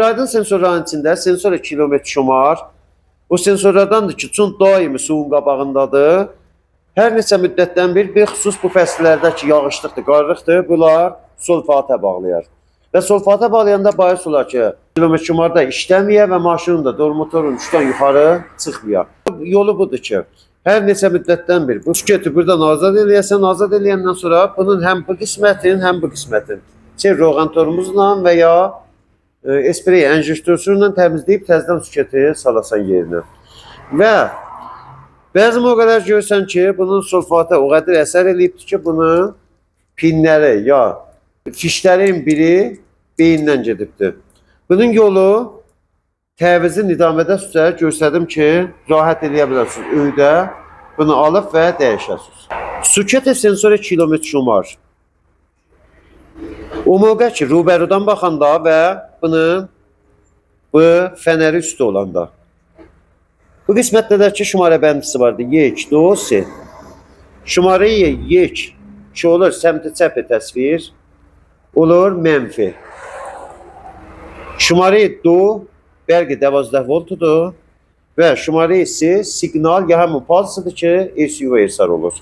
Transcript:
Ultraydın sensorların içində sensor kilometr şumar. Bu sensorlardandır ki, çün daimi suyun qabağındadır. Hər neçə müddətdən bir xüsus bu fəsillərdə ki, yağışlıqdır, qarlıqdır, bunlar sulfata bağlayar. Və sulfata bağlayanda bahis olar ki, kilometr şumarda işləməyə və maşının da doğru motorun üstdən yuxarı çıxmaya. Yolu budur ki, hər neçə müddətdən bir bu süketi buradan azad eləyəsən, azad eləyəndən sonra bunun həm bu qismətin, həm bu qismətin roğantorumuzla və ya sprey enjektoruyla təmizləyib təzədən süketi salasan yerinə. Və bəzi mövqelər görürsən ki, bunun sulfata o qədər əsər eləyibdir ki, bunun pinləri ya fişlərin biri beyindən gedibdir. Bunun yolu təvizi nidamədə süzə göstərdim ki, rahat eləyə bilərsiniz. Öydə bunu alıb və dəyişəsiniz. Süketi sensori kilometr şumar. O mövqə ki, rubərudan baxanda və bunun bu fənəri üstü olanda. Bu qismətdə ki, şumarə bəndisi vardı. Yek, do, si. Şumarə yek ki olur səmti çəpi təsvir. Olur mənfi. Şumarə do bəlkə 12 voltudur və şumarə si siqnal ya həmin pulsıdır ki, SUV ersar olur.